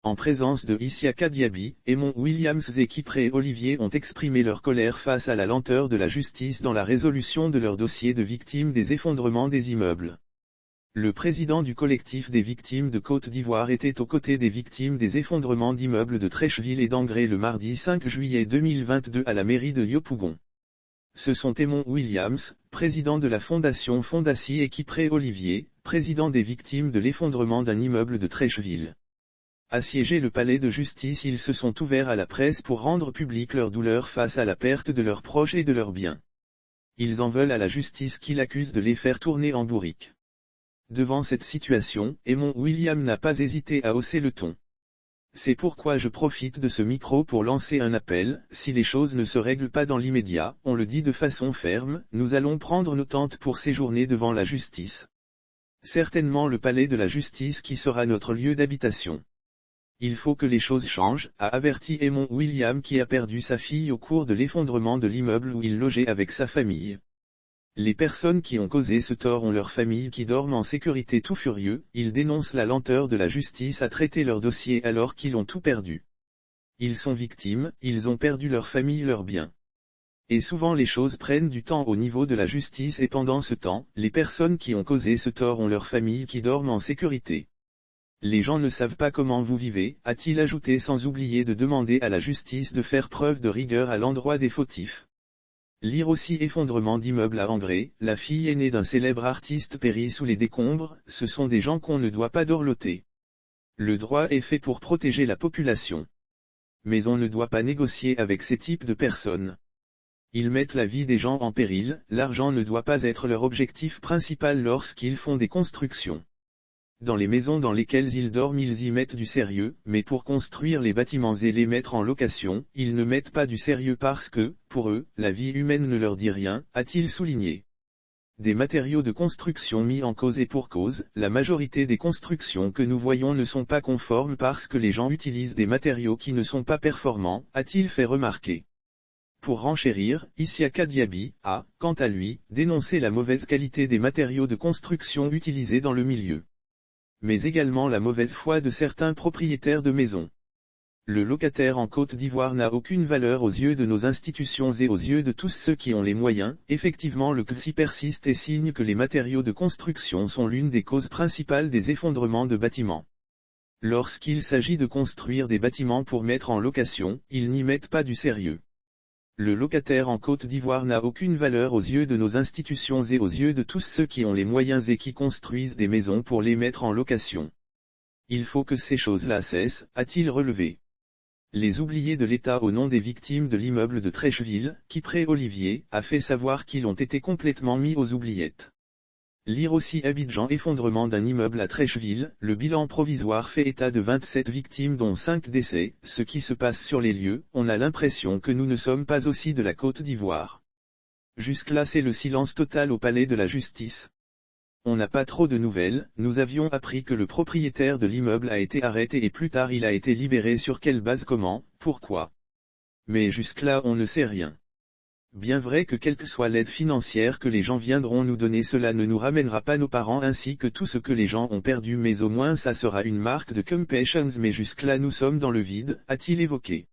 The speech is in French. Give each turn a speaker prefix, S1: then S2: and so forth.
S1: En présence de Isiaka Diaby, Eamon Williams et Kipré Olivier ont exprimé leur colère face à la lenteur de la justice dans la résolution de leur dossier de victimes des effondrements des immeubles. Le président du collectif des victimes de Côte d'Ivoire était aux côtés des victimes des effondrements d'immeubles de Trècheville et d'Angré le mardi 5 juillet 2022 à la mairie de Yopougon. Ce sont Eamon Williams, président de la fondation Fondassi et Kipré Olivier, président des victimes de l'effondrement d'un immeuble de Trècheville. Assiégés le palais de justice, ils se sont ouverts à la presse pour rendre publique leur douleur face à la perte de leurs proches et de leurs biens. Ils en veulent à la justice qui l'accuse de les faire tourner en bourrique. Devant cette situation, Eamon Williams n'a pas hésité à hausser le ton. C'est pourquoi je profite de ce micro pour lancer un appel: si les choses ne se règlent pas dans l'immédiat, on le dit de façon ferme, nous allons prendre nos tentes pour séjourner devant la justice. Certainement le palais de la justice qui sera notre lieu d'habitation. Il faut que les choses changent, a averti Eamon Williams qui a perdu sa fille au cours de l'effondrement de l'immeuble où il logeait avec sa famille. Les personnes qui ont causé ce tort ont leurs familles qui dorment en sécurité tout furieux, ils dénoncent la lenteur de la justice à traiter leur dossier alors qu'ils ont tout perdu. Ils sont victimes, ils ont perdu leur famille, leurs biens. Et souvent les choses prennent du temps au niveau de la justice et pendant ce temps, les personnes qui ont causé ce tort ont leurs familles qui dorment en sécurité. Les gens ne savent pas comment vous vivez, a-t-il ajouté sans oublier de demander à la justice de faire preuve de rigueur à l'endroit des fautifs. Lire aussi effondrement d'immeuble à Angré, la fille aînée d'un célèbre artiste périt sous les décombres, ce sont des gens qu'on ne doit pas dorloter. Le droit est fait pour protéger la population. Mais on ne doit pas négocier avec ces types de personnes. Ils mettent la vie des gens en péril, l'argent ne doit pas être leur objectif principal lorsqu'ils font des constructions. Dans les maisons dans lesquelles ils dorment ils y mettent du sérieux, mais pour construire les bâtiments et les mettre en location, ils ne mettent pas du sérieux parce que, pour eux, la vie humaine ne leur dit rien, a-t-il souligné. Des matériaux de construction mis en cause et pour cause, la majorité des constructions que nous voyons ne sont pas conformes parce que les gens utilisent des matériaux qui ne sont pas performants, a-t-il fait remarquer. Pour renchérir, Isiaka Diaby a, quant à lui, dénoncé la mauvaise qualité des matériaux de construction utilisés dans le milieu. Mais également la mauvaise foi de certains propriétaires de maisons. Le locataire en Côte d'Ivoire n'a aucune valeur aux yeux de nos institutions et aux yeux de tous ceux qui ont les moyens. Effectivement, le CFSI persiste et signe que les matériaux de construction sont l'une des causes principales des effondrements de bâtiments. Lorsqu'il s'agit de construire des bâtiments pour mettre en location, ils n'y mettent pas du sérieux. Le locataire en Côte d'Ivoire n'a aucune valeur aux yeux de nos institutions et aux yeux de tous ceux qui ont les moyens et qui construisent des maisons pour les mettre en location. Il faut que ces choses-là cessent, a-t-il relevé. Les oubliés de l'État au nom des victimes de l'immeuble de Trècheville, Kipré Olivier, a fait savoir qu'ils ont été complètement mis aux oubliettes. Lire aussi Abidjan effondrement d'un immeuble à Trècheville, le bilan provisoire fait état de 27 victimes dont 5 décès, ce qui se passe sur les lieux, on a l'impression que nous ne sommes pas aussi de la Côte d'Ivoire. Jusque-là c'est le silence total au palais de la justice. On n'a pas trop de nouvelles, nous avions appris que le propriétaire de l'immeuble a été arrêté et plus tard il a été libéré sur quelle base, comment, pourquoi. Mais jusque-là on ne sait rien. Bien vrai que quelle que soit l'aide financière que les gens viendront nous donner, cela ne nous ramènera pas nos parents ainsi que tout ce que les gens ont perdu, mais au moins ça sera une marque de compassion, mais jusque-là nous sommes dans le vide, a-t-il évoqué.